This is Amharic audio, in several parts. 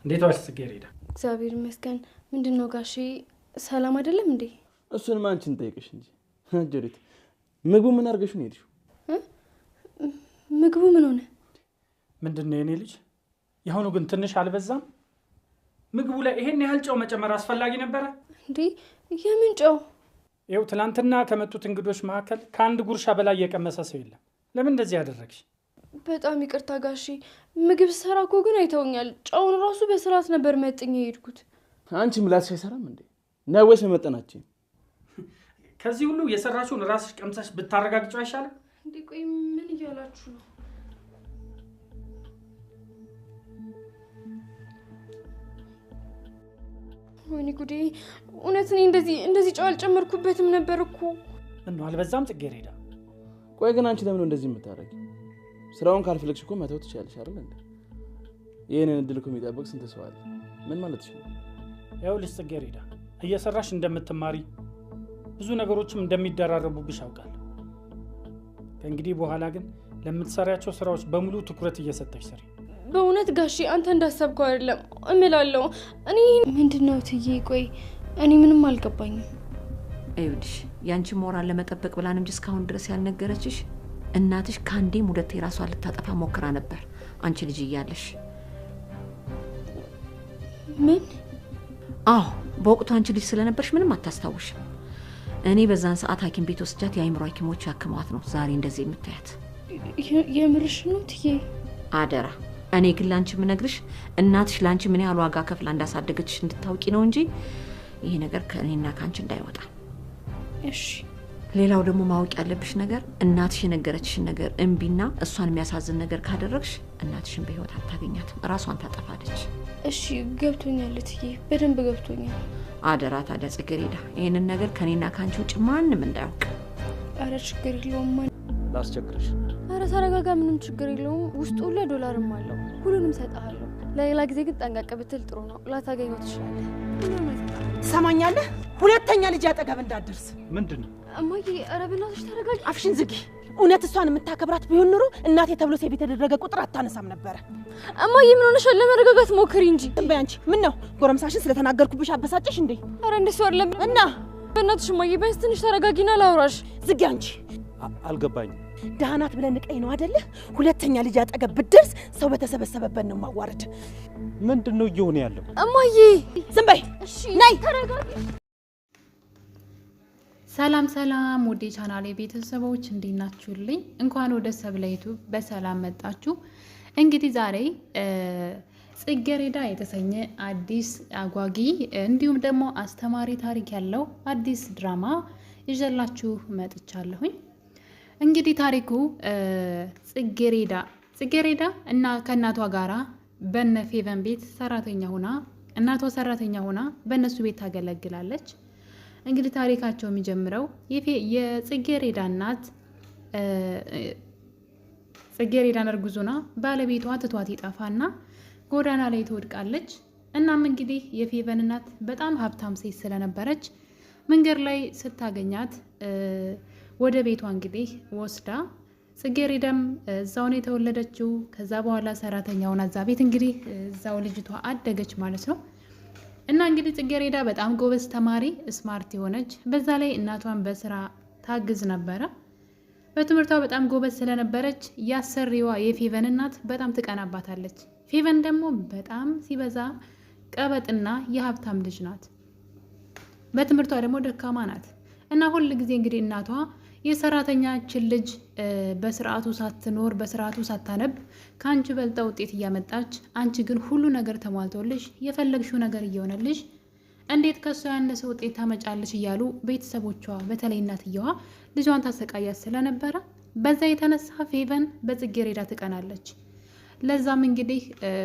እንዴት ዋልሽ ጽጌረዳ? እግዚአብሔር ይመስገን። ምንድነው ጋሼ ሰላም አይደለም እንዴ? እሱን ማንቺን ጠይቅሽ እንጂ አጀሪት ምግቡ ምን አርገሽ ነው ሄድሽው? ምግቡ ምን ሆነ? ምንድነው የኔ ልጅ? ያሁኑ ግን ትንሽ አልበዛም? ምግቡ ላይ ይሄን ያህል ጨው መጨመር አስፈላጊ ነበረ እንዴ? የምን ጨው? ይኸው ትናንትና ከመጡት እንግዶች መካከል ከአንድ ጉርሻ በላይ የቀመሰ ሰው የለም። ለምን እንደዚህ ያደረግሽ? በጣም ይቅርታ ጋሼ። ምግብ ሰራ እኮ ግን አይተውኛል። ጨውን ራሱ በስርዓት ነበር መጥኜ የሄድኩት። አንቺ ምላስሽ አይሰራም እንዴ? ነው ወይስ መመጠናችን? ከዚህ ሁሉ የሰራችውን ራስሽ ቀምሰሽ ብታረጋግጪው አይሻልም እንዴ? ቆይ ምን እያላችሁ ነው? ወይኔ ጉዴ! እውነት እኔ እንደዚህ ጨው አልጨመርኩበትም ነበር እኮ። ምነው አልበዛም ጽጌረዳ? ቆይ ግን አንቺ ለምን እንደዚህ የምታረጊ? ስራውን ካልፈለግሽ እኮ መተው ትችያለሽ አይደል እንዴ? ይሄንን እድል እኮ የሚጠብቅ ስንት ሰው አለ። ምን ማለት ነው? ይኸውልሽ ጽጌረዳ፣ እየሰራሽ እንደምትማሪ ብዙ ነገሮችም እንደሚደራረቡብሽ አውቃለሁ። ከእንግዲህ በኋላ ግን ለምትሰሪያቸው ስራዎች በሙሉ ትኩረት እየሰጠሽ ስሪ። በእውነት ጋሼ አንተ እንዳሰብከው አይደለም እምላለሁ። እኔ ምንድነው ትዬ? ቆይ እኔ ምንም አልገባኝም። አይውድሽ ያንቺ ሞራል ለመጠበቅ ብላን እንጂ እስካሁን ድረስ ያልነገረችሽ እናትሽ ካንዴም ሁለቴ ራሷን ልታጠፋ ሞክራ ነበር አንቺ ልጅ እያለሽ። ምን? አዎ በወቅቱ አንቺ ልጅ ስለነበርሽ ምንም አታስታውሽም። እኔ በዛን ሰዓት ሐኪም ቤት ወስጃት የአይምሮ ሐኪሞች ያከማት ነው ዛሬ እንደዚህ የምታያት። የምርሽ ነው ትዬ? አደራ። እኔ ግን ላንቺ ምነግርሽ እናትሽ ላንቺ ምን ያህል ዋጋ ከፍላ እንዳሳደገችሽ እንድታውቂ ነው እንጂ ይሄ ነገር ከእኔና ካንቺ እንዳይወጣ። እሺ። ሌላው ደግሞ ማወቅ ያለብሽ ነገር እናትሽ የነገረችሽን ነገር እምቢና እሷን የሚያሳዝን ነገር ካደረግሽ እናትሽን በህይወት አታገኛትም፣ ራሷን ታጠፋለች። እሺ ገብቶኛል ትዬ፣ በደንብ ገብቶኛል። አደራ ታዲያ ጽጌረዳ ይሄንን ነገር ከኔና ካንቺ ውጭ ማንም እንዳያውቅ። አረ ችግር የለውም። ላስቸግርሽ? አረ ተረጋጋ፣ ምንም ችግር የለውም። ውስጡ $2 አለው፣ ሁሉንም ሰጣለሁ። ለሌላ ጊዜ ግን ጠንቀቅ ብትል ጥሩ ነው። ላታገኘው ትችላለህ። ሰማኛለህ? ሁለተኛ ልጅ አጠገብ እንዳትደርስ። ምንድነው? እማዬ አረ በእናትሽ ተረጋጊ። አፍሽን ዝጊ። እውነት እሷን የምታከብራት ቢሆን ኑሮ እናቴ ተብሎ ሴት የተደረገ ቁጥር አታነሳም ነበረ። እማዬ ምን ሆነሻል? ለመረጋጋት ሞክሪ እንጂ። በይ አንቺ ምን ነው ጎረምሳሽን ስለተናገርኩብሽ አበሳጨሽ እንዴ? አረ እንደሱ አይደለም እና በእናትሽ እማዬ ቢያንስ ትንሽ ተረጋጊና ላውራሽ። ዝጊ አንቺ። አልገባኝም። ዳናት ብለን ንቀይ ነው አይደለ? ሁለተኛ ልጅ አጠገብ ብትደርስ ሰው በተሰበሰበበት ነው ማዋረድ። ምንድነው እየሆነ ያለው? እማዬ ዝም በይ። እሺ ነይ ተረጋጊ። ሰላም ሰላም ወደ ቻናሌ ቤተሰቦች እንዴት ናችሁልኝ? እንኳን ወደ ሰብለ ዩቲዩብ በሰላም መጣችሁ። እንግዲህ ዛሬ ጽጌረዳ የተሰኘ አዲስ አጓጊ እንዲሁም ደግሞ አስተማሪ ታሪክ ያለው አዲስ ድራማ ይዤላችሁ መጥቻለሁኝ። እንግዲህ ታሪኩ ጽጌረዳ እና ከእናቷ ጋራ በነ ፌቨን ቤት ሰራተኛ ሆና እናቷ ሰራተኛ ሆና በእነሱ ቤት ታገለግላለች። እንግዲህ ታሪካቸው የሚጀምረው የጽጌረዳ እናት ጽጌረዳን እርጉዙና ባለቤቷ ትቷት ይጠፋና ጎዳና ላይ ትወድቃለች። እናም እንግዲህ የፌቨን እናት በጣም ሀብታም ሴት ስለነበረች መንገድ ላይ ስታገኛት ወደ ቤቷ እንግዲህ ወስዳ ጽጌረዳም እዛው ነው የተወለደችው። ከዛ በኋላ ሰራተኛ ሆና እዛ ቤት እንግዲህ እዛው ልጅቷ አደገች ማለት ነው። እና እንግዲህ ጽጌረዳ በጣም ጎበዝ ተማሪ ስማርት የሆነች በዛ ላይ እናቷን በስራ ታግዝ ነበረ። በትምህርቷ በጣም ጎበዝ ስለነበረች ያሰሪዋ የፌቨን እናት በጣም ትቀናባታለች። ፌቨን ደግሞ በጣም ሲበዛ ቀበጥና የሀብታም ልጅ ናት። በትምህርቷ ደግሞ ደካማ ናት። እና ሁል ጊዜ እንግዲህ እናቷ የሰራተኛችን ልጅ በስርዓቱ ሳትኖር በስርዓቱ ሳታነብ ከአንቺ በልጣ ውጤት እያመጣች አንቺ ግን ሁሉ ነገር ተሟልቶልሽ የፈለግሽው ነገር እየሆነልሽ እንዴት ከሷ ያነሰ ውጤት ታመጫለሽ እያሉ ቤተሰቦቿ በተለይ እናትየዋ ልጇን ታሰቃያት ስለነበረ በዛ የተነሳ ፌቨን በጽጌረዳ ትቀናለች። ለዛም እንግዲህ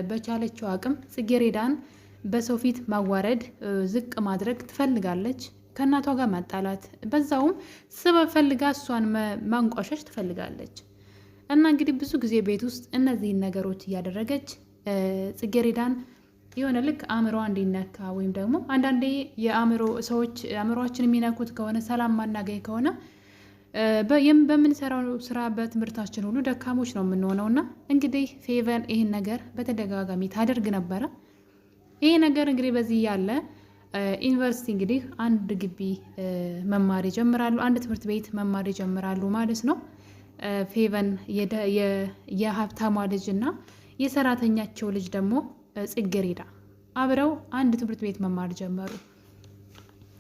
በቻለችው አቅም ጽጌረዳን በሰው ፊት ማዋረድ ዝቅ ማድረግ ትፈልጋለች። ከእናቷ ጋር ማጣላት በዛውም ስበብ ፈልጋ እሷን ማንቋሸሽ ትፈልጋለች። እና እንግዲህ ብዙ ጊዜ ቤት ውስጥ እነዚህን ነገሮች እያደረገች ጽጌረዳን የሆነ ልክ አእምሮ እንዲነካ ወይም ደግሞ አንዳንዴ የአእምሮ ሰዎች አእምሮአችን የሚነኩት ከሆነ ሰላም ማናገኝ ከሆነ በምንሰራው ስራ በትምህርታችን ሁሉ ደካሞች ነው የምንሆነው። እና እንግዲህ ፌቨን ይህን ነገር በተደጋጋሚ ታደርግ ነበረ። ይሄ ነገር እንግዲህ በዚህ ያለ ዩኒቨርሲቲ እንግዲህ አንድ ግቢ መማር ይጀምራሉ፣ አንድ ትምህርት ቤት መማር ይጀምራሉ ማለት ነው። ፌቨን የሀብታሟ ልጅ እና የሰራተኛቸው ልጅ ደግሞ ጽጌሬዳ አብረው አንድ ትምህርት ቤት መማር ጀመሩ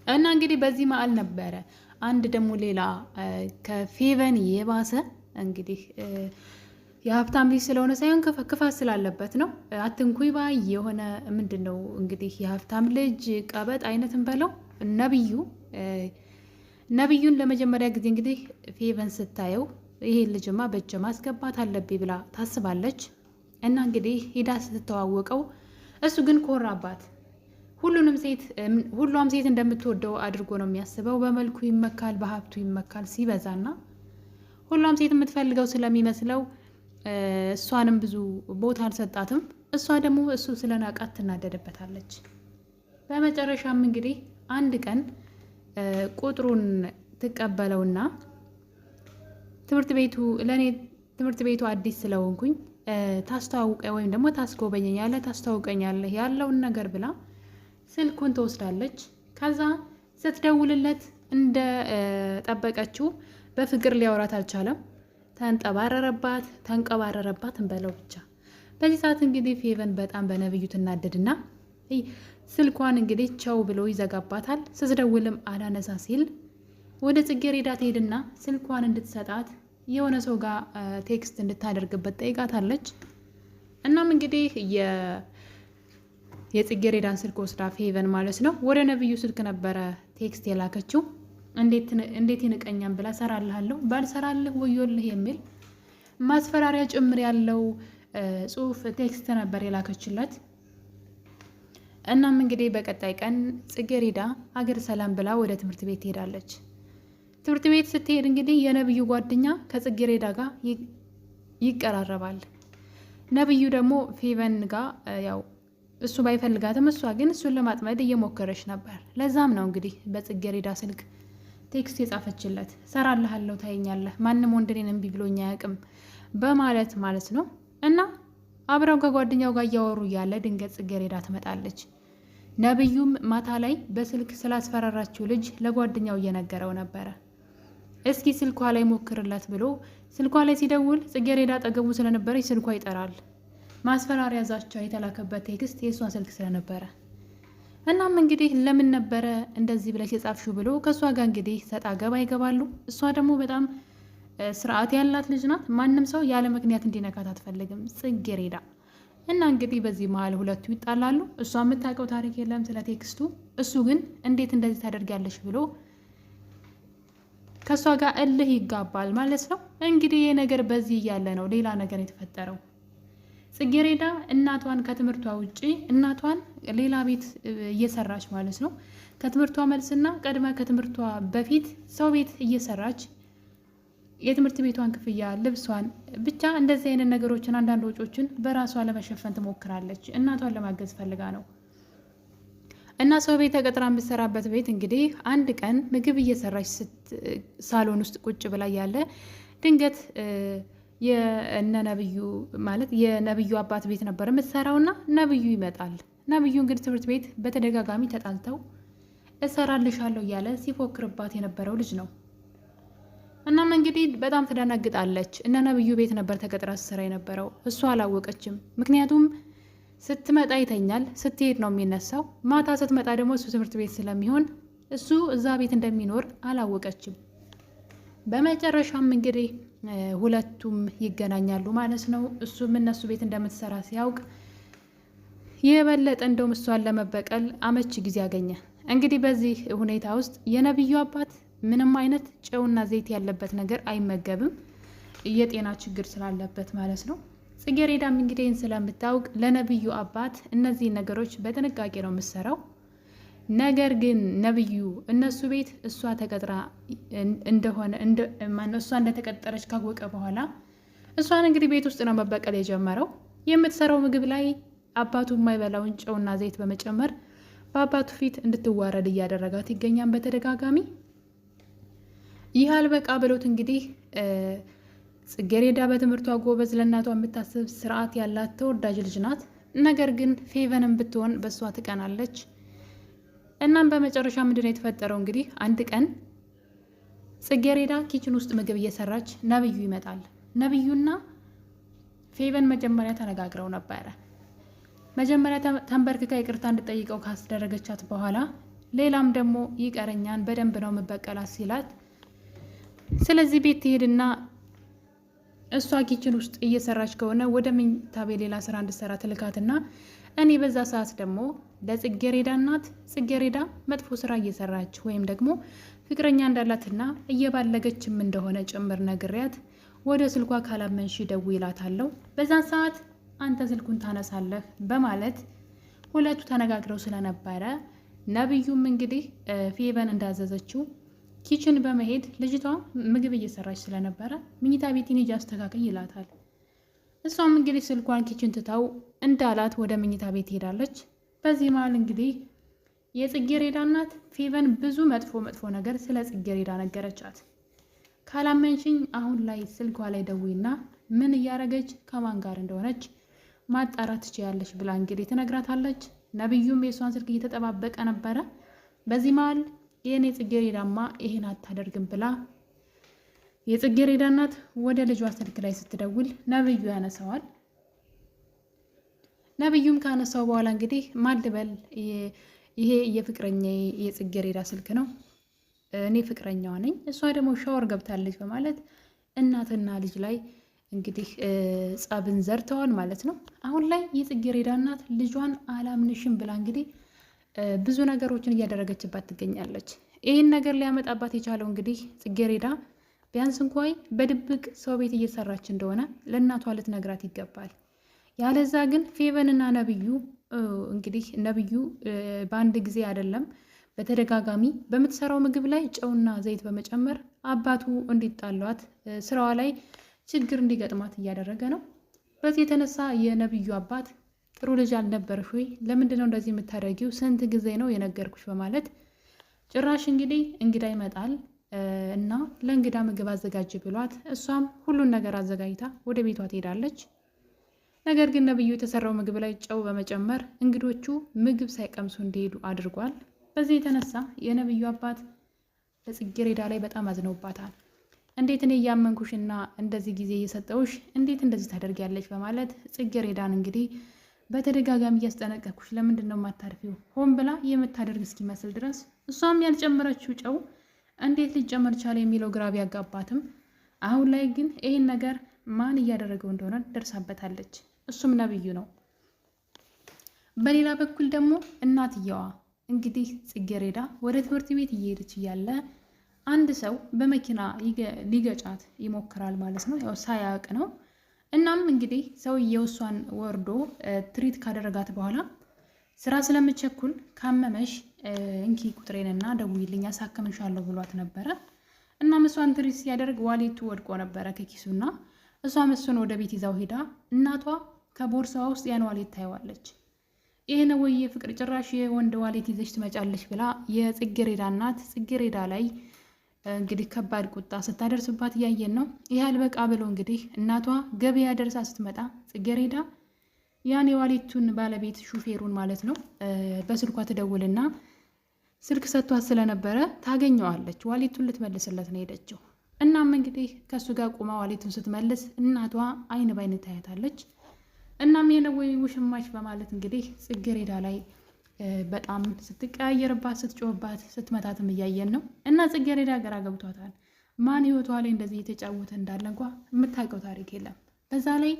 እና እንግዲህ በዚህ መሀል ነበረ አንድ ደግሞ ሌላ ከፌቨን የባሰ እንግዲህ የሀብታም ልጅ ስለሆነ ሳይሆን ክፋት ስላለበት ነው። አትንኩይ ባይ የሆነ ምንድን ነው እንግዲህ የሀብታም ልጅ ቀበጥ አይነትን በለው ነብዩን ለመጀመሪያ ጊዜ እንግዲህ ፌቨን ስታየው ይሄን ልጅማ በእጅ ማስገባት አለብኝ ብላ ታስባለች። እና እንግዲህ ሄዳ ስትተዋወቀው እሱ ግን ኮራባት። ሁሏም ሴት እንደምትወደው አድርጎ ነው የሚያስበው። በመልኩ ይመካል፣ በሀብቱ ይመካል ሲበዛና ሁሏም ሴት የምትፈልገው ስለሚመስለው እሷንም ብዙ ቦታ አልሰጣትም። እሷ ደግሞ እሱ ስለናቃት ትናደድበታለች። በመጨረሻም እንግዲህ አንድ ቀን ቁጥሩን ትቀበለውና ለእኔ ትምህርት ቤቱ አዲስ ስለሆንኩኝ ታስተዋውቀ ወይም ደግሞ ታስጎበኘኛለህ፣ ታስተዋውቀኛለህ ያለውን ነገር ብላ ስልኩን ትወስዳለች። ከዛ ስትደውልለት እንደ ጠበቀችው በፍቅር ሊያወራት አልቻለም። ተንቀባረረባት እንበለው ብቻ። በዚህ ሰዓት እንግዲህ ፌቨን በጣም በነብዩ ትናደድና ስልኳን እንግዲህ ቸው ብሎ ይዘጋባታል። ስትደውልም አላነሳ ሲል ወደ ጽጌሬዳ ትሄድና ስልኳን እንድትሰጣት የሆነ ሰው ጋር ቴክስት እንድታደርግበት ጠይቃታለች። እናም እንግዲህ የጽጌሬዳን ስልክ ወስዳ ፌቨን ማለት ነው ወደ ነብዩ ስልክ ነበረ ቴክስት የላከችው። እንዴት ይንቀኛም ብላ ሰራልሃለሁ ባልሰራልህ ወዮልህ የሚል ማስፈራሪያ ጭምር ያለው ጽሁፍ ቴክስት ነበር የላከችለት። እናም እንግዲህ በቀጣይ ቀን ጽጌሬዳ አገር ሰላም ብላ ወደ ትምህርት ቤት ትሄዳለች። ትምህርት ቤት ስትሄድ እንግዲህ የነብዩ ጓደኛ ከጽጌሬዳ ጋር ይቀራረባል። ነብዩ ደግሞ ፌቨን ጋር ያው እሱ ባይፈልጋትም እሷ ግን እሱን ለማጥመድ እየሞከረች ነበር። ለዛም ነው እንግዲህ በጽጌሬዳ ስልክ ቴክስት የጻፈችለት ሰራልሃለሁ፣ ታየኛለህ፣ ማንም ወንድ እኔን እምቢ ብሎኝ አያውቅም በማለት ማለት ነው። እና አብረው ከጓደኛው ጋር እያወሩ እያለ ድንገት ጽጌሬዳ ትመጣለች። ነብዩም ማታ ላይ በስልክ ስላስፈራራችው ልጅ ለጓደኛው እየነገረው ነበረ። እስኪ ስልኳ ላይ ሞክርላት ብሎ ስልኳ ላይ ሲደውል ጽጌሬዳ አጠገቡ ስለነበረች ስልኳ ይጠራል። ማስፈራሪያ ዛቻ የተላከበት ቴክስት የእሷ ስልክ ስለነበረ እናም እንግዲህ ለምን ነበረ እንደዚህ ብለሽ የጻፍሽው ብሎ ከእሷ ጋር እንግዲህ ሰጣ ገባ ይገባሉ። እሷ ደግሞ በጣም ስርዓት ያላት ልጅ ናት። ማንም ሰው ያለ ምክንያት እንዲነካት አትፈልግም ጽጌሬዳ። እና እንግዲህ በዚህ መሀል ሁለቱ ይጣላሉ። እሷ የምታውቀው ታሪክ የለም ስለ ቴክስቱ። እሱ ግን እንዴት እንደዚህ ታደርጊያለሽ ብሎ ከእሷ ጋር እልህ ይጋባል ማለት ነው። እንግዲህ ይህ ነገር በዚህ እያለ ነው ሌላ ነገር የተፈጠረው። ጽጌሬዳ እናቷን ከትምህርቷ ውጪ እናቷን ሌላ ቤት እየሰራች ማለት ነው። ከትምህርቷ መልስና ቀድማ ከትምህርቷ በፊት ሰው ቤት እየሰራች የትምህርት ቤቷን ክፍያ፣ ልብሷን፣ ብቻ እንደዚህ አይነት ነገሮችን አንዳንድ ወጪዎችን በራሷ ለመሸፈን ትሞክራለች። እናቷን ለማገዝ ፈልጋ ነው። እና ሰው ቤት ተቀጥራ የምትሰራበት ቤት እንግዲህ አንድ ቀን ምግብ እየሰራች ሳሎን ውስጥ ቁጭ ብላ ያለ ድንገት የነብዩ ማለት የነብዩ አባት ቤት ነበር የምትሰራውና ነብዩ ይመጣል። ነብዩ እንግዲህ ትምህርት ቤት በተደጋጋሚ ተጣልተው እሰራልሻለሁ እያለ ሲፎክርባት የነበረው ልጅ ነው። እናም እንግዲህ በጣም ትደነግጣለች። እነ ነብዩ ቤት ነበር ተቀጥራ ስትሰራ የነበረው። እሷ አላወቀችም። ምክንያቱም ስትመጣ ይተኛል፣ ስትሄድ ነው የሚነሳው። ማታ ስትመጣ ደግሞ እሱ ትምህርት ቤት ስለሚሆን እሱ እዛ ቤት እንደሚኖር አላወቀችም። በመጨረሻም እንግዲህ ሁለቱም ይገናኛሉ ማለት ነው። እሱም እነሱ ቤት እንደምትሰራ ሲያውቅ የበለጠ እንደውም እሷን ለመበቀል አመች ጊዜ አገኘ። እንግዲህ በዚህ ሁኔታ ውስጥ የነብዩ አባት ምንም አይነት ጨውና ዘይት ያለበት ነገር አይመገብም፣ የጤና ችግር ስላለበት ማለት ነው። ጽጌሬዳም እንግዲህ ስለምታውቅ ለነብዩ አባት እነዚህ ነገሮች በጥንቃቄ ነው የምትሰራው። ነገር ግን ነብዩ እነሱ ቤት እሷ ተቀጥራ እንደሆነ እሷ እንደተቀጠረች ካወቀ በኋላ እሷን እንግዲህ ቤት ውስጥ ነው መበቀል የጀመረው። የምትሰራው ምግብ ላይ አባቱ የማይበላውን ጨውና ዘይት በመጨመር በአባቱ ፊት እንድትዋረድ እያደረጋት ይገኛል በተደጋጋሚ። ይህ አልበቃ ብሎት እንግዲህ ጽጌሬዳ በትምህርቷ ጎበዝ፣ ለእናቷ የምታስብ ስርዓት ያላት ተወዳጅ ልጅ ናት። ነገር ግን ፌቨንም ብትሆን በእሷ ትቀናለች። እናም በመጨረሻ ምንድን ነው የተፈጠረው? እንግዲህ አንድ ቀን ጽጌሬዳ ኪችን ውስጥ ምግብ እየሰራች ነብዩ ይመጣል። ነብዩና ፌቨን መጀመሪያ ተነጋግረው ነበረ። መጀመሪያ ተንበርክካ ይቅርታ እንድጠይቀው ካስደረገቻት በኋላ ሌላም ደግሞ ይቀረኛን በደንብ ነው የምበቀላት ሲላት፣ ስለዚህ ቤት ትሄድና እሷ ኪችን ውስጥ እየሰራች ከሆነ ወደ መኝታ ቤት ሌላ ስራ እንድሰራ ትልካትና እኔ በዛ ሰዓት ደግሞ ለጽጌሬዳ እናት ጽጌሬዳ መጥፎ ስራ እየሰራች ወይም ደግሞ ፍቅረኛ እንዳላትና እየባለገችም እንደሆነ ጭምር ነግሪያት ወደ ስልኳ ካላመንሽ ደውዪ እላታለሁ። በዛን ሰዓት አንተ ስልኩን ታነሳለህ በማለት ሁለቱ ተነጋግረው ስለነበረ ነብዩም እንግዲህ ፌቨን እንዳዘዘችው ኪችን በመሄድ ልጅቷ ምግብ እየሰራች ስለነበረ መኝታ ቤትን ሂጂ አስተካክል ይላታል። እሷም እንግዲህ ስልኳን ኪችን ትታው እንዳላት ወደ መኝታ ቤት ሄዳለች። በዚህ መሀል እንግዲህ የጽጌሬዳ እናት ፌቨን ብዙ መጥፎ ነገር ስለ ጽጌሬዳ ነገረቻት። ካላመንሽኝ አሁን ላይ ስልኳ ላይ ደውይና ምን እያረገች ከማን ጋር እንደሆነች ማጣራት ትችያለሽ ብላ እንግዲህ ትነግራታለች። ነብዩም የእሷን ስልክ እየተጠባበቀ ነበረ። በዚህ መሀል የኔ ጽጌሬዳማ ይሄን አታደርግም ብላ የጽጌሬዳ እናት ወደ ልጇ ስልክ ላይ ስትደውል ነብዩ ያነሳዋል። ነብዩም ካነሳው በኋላ እንግዲህ ማልበል ይሄ የፍቅረኛ የጽጌሬዳ ስልክ ነው፣ እኔ ፍቅረኛዋ ነኝ፣ እሷ ደግሞ ሻወር ገብታለች በማለት እናትና ልጅ ላይ እንግዲህ ጸብን ዘርተዋል ማለት ነው። አሁን ላይ የጽጌሬዳ እናት ልጇን አላምንሽም ብላ እንግዲህ ብዙ ነገሮችን እያደረገችባት ትገኛለች። ይህን ነገር ሊያመጣባት የቻለው እንግዲህ ጽጌሬዳ ቢያንስ እንኳን በድብቅ ሰው ቤት እየሰራች እንደሆነ ለእናቷ ልትነግራት ይገባል። ያለዛ ግን ፌቨንና ነብዩ እንግዲህ ነብዩ በአንድ ጊዜ አይደለም በተደጋጋሚ በምትሰራው ምግብ ላይ ጨውና ዘይት በመጨመር አባቱ እንዲጣሏት ስራዋ ላይ ችግር እንዲገጥማት እያደረገ ነው። በዚህ የተነሳ የነብዩ አባት ጥሩ ልጅ አልነበረሽ ወይ? ለምንድን ነው እንደዚህ የምታደርጊው? ስንት ጊዜ ነው የነገርኩሽ? በማለት ጭራሽ እንግዲህ እንግዳ ይመጣል እና ለእንግዳ ምግብ አዘጋጅ ብሏት እሷም ሁሉን ነገር አዘጋጅታ ወደ ቤቷ ትሄዳለች። ነገር ግን ነብዩ የተሰራው ምግብ ላይ ጨው በመጨመር እንግዶቹ ምግብ ሳይቀምሱ እንዲሄዱ አድርጓል። በዚህ የተነሳ የነብዩ አባት በጽጌሬዳ ላይ በጣም አዝነውባታል። እንዴት እኔ እያመንኩሽና እንደዚህ ጊዜ እየሰጠውሽ እንዴት እንደዚህ ታደርጊያለሽ? በማለት ጽጌሬዳን እንግዲህ በተደጋጋሚ እያስጠነቀኩሽ ለምንድን ነው የማታርፊው? ሆን ብላ የምታደርግ እስኪመስል ድረስ እሷም ያልጨመረችው ጨው እንዴት ሊጨመር ቻለ የሚለው ግራ ቢያጋባትም አሁን ላይ ግን ይህን ነገር ማን እያደረገው እንደሆነ ደርሳበታለች። እሱም ነብዩ ነው። በሌላ በኩል ደግሞ እናትየዋ እንግዲህ ጽጌሬዳ ወደ ትምህርት ቤት እየሄደች እያለ አንድ ሰው በመኪና ሊገጫት ይሞክራል ማለት ነው። ያው ሳያውቅ ነው። እናም እንግዲህ ሰውየው እሷን ወርዶ ትሪት ካደረጋት በኋላ ስራ ስለምቸኩል ካመመሽ እንኪ ቁጥሬንና ደውይልኝ አሳክምሻለሁ ብሏት ነበረ። እናም እሷን ትሪት ሲያደርግ ዋሌቱ ወድቆ ነበረ ከኪሱና እሷም እሱን ወደ ቤት ይዛው ሄዳ እናቷ ከቦርሳዋ ውስጥ ያን ዋሌት ታየዋለች። ይሄ ነው ወይ ፍቅር? ጭራሽ የወንድ ዋሌት ይዘሽ ትመጫለሽ ብላ የጽጌሬዳ እናት ጽጌሬዳ ላይ እንግዲህ ከባድ ቁጣ ስታደርስባት እያየን ነው። ይህ አልበቃ ብሎ እንግዲህ እናቷ ገበያ ደርሳ ስትመጣ ጽጌሬዳ ያን የዋሌቱን ባለቤት ሹፌሩን ማለት ነው በስልኳ ትደውልና ስልክ ሰጥቷት ስለነበረ ታገኘዋለች። ዋሌቱን ልትመልስለት ነው ሄደችው። እናም እንግዲህ ከእሱ ጋር ቁማ ዋሌቱን ስትመልስ እናቷ አይን ባይን ታያታለች። እናም የነወይ ውሽማች በማለት እንግዲህ ጽጌሬዳ ላይ በጣም ስትቀያየርባት ስትጮህባት ስትመታትም እያየን ነው። እና ጽጌሬዳ ግራ ገብቷታል። ማን ህይወቷ ላይ እንደዚህ የተጫወተ እንዳለ እንኳ የምታውቀው ታሪክ የለም። በዛ ላይ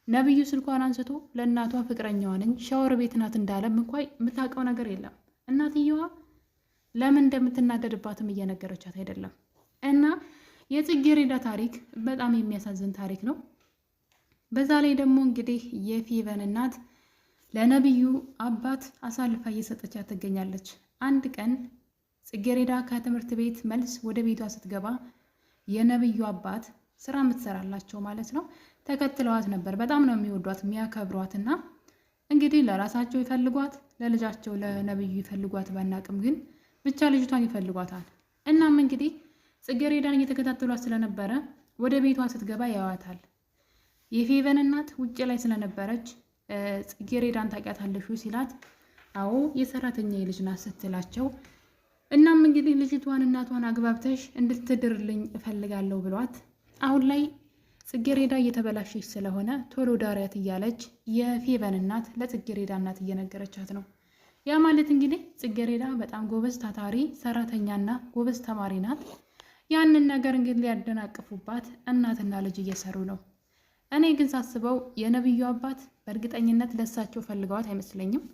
ነብዩ ስልኳን አንስቶ ለእናቷ ፍቅረኛዋ ነኝ ሻወር ቤት ናት እንዳለም እንኳ የምታውቀው ነገር የለም። እናትየዋ ለምን እንደምትናደድባትም እየነገረቻት አይደለም። እና የጽጌሬዳ ታሪክ በጣም የሚያሳዝን ታሪክ ነው። በዛ ላይ ደግሞ እንግዲህ የፌቨን እናት ለነብዩ አባት አሳልፋ እየሰጠቻት ትገኛለች። አንድ ቀን ጽጌሬዳ ከትምህርት ቤት መልስ ወደ ቤቷ ስትገባ የነብዩ አባት ስራ የምትሰራላቸው ማለት ነው ተከትለዋት ነበር። በጣም ነው የሚወዷት የሚያከብሯትና እንግዲህ ለራሳቸው ይፈልጓት ለልጃቸው ለነብዩ ይፈልጓት ባናቅም ግን ብቻ ልጅቷን ይፈልጓታል። እናም እንግዲህ ጽጌረዳን እየተከታተሏት ስለነበረ ወደ ቤቷ ስትገባ ያዋታል። የፌቨን እናት ውጭ ላይ ስለነበረች ጽጌረዳን ታውቂያታለሽ ሲላት አዎ የሰራተኛ ልጅ ናት ስትላቸው እናም እንግዲህ ልጅቷን እናቷን አግባብተሽ እንድትድርልኝ እፈልጋለሁ ብሏት አሁን ላይ ጽጌረዳ እየተበላሸች ስለሆነ ቶሎ ዳሪያት እያለች የፌቨን እናት ለጽጌረዳ እናት እየነገረቻት ነው። ያ ማለት እንግዲህ ጽጌረዳ በጣም ጎበዝ ታታሪ ሰራተኛና ጎበዝ ተማሪ ናት። ያንን ነገር እንግዲህ ሊያደናቅፉባት እናትና ልጅ እየሰሩ ነው። እኔ ግን ሳስበው የነብዩ አባት በእርግጠኝነት ለእሳቸው ፈልገዋት አይመስለኝም።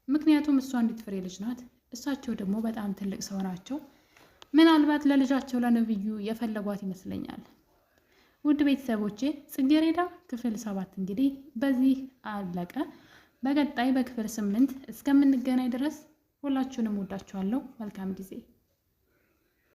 ምክንያቱም እሷ አንዲት ፍሬ ልጅ ናት፣ እሳቸው ደግሞ በጣም ትልቅ ሰው ናቸው። ምናልባት ለልጃቸው ለነብዩ የፈለጓት ይመስለኛል። ውድ ቤተሰቦቼ ጽጌረዳ ክፍል 7 እንግዲህ በዚህ አለቀ። በቀጣይ በክፍል 8 እስከምንገናኝ ድረስ ሁላችሁንም ወዳችኋለሁ። መልካም ጊዜ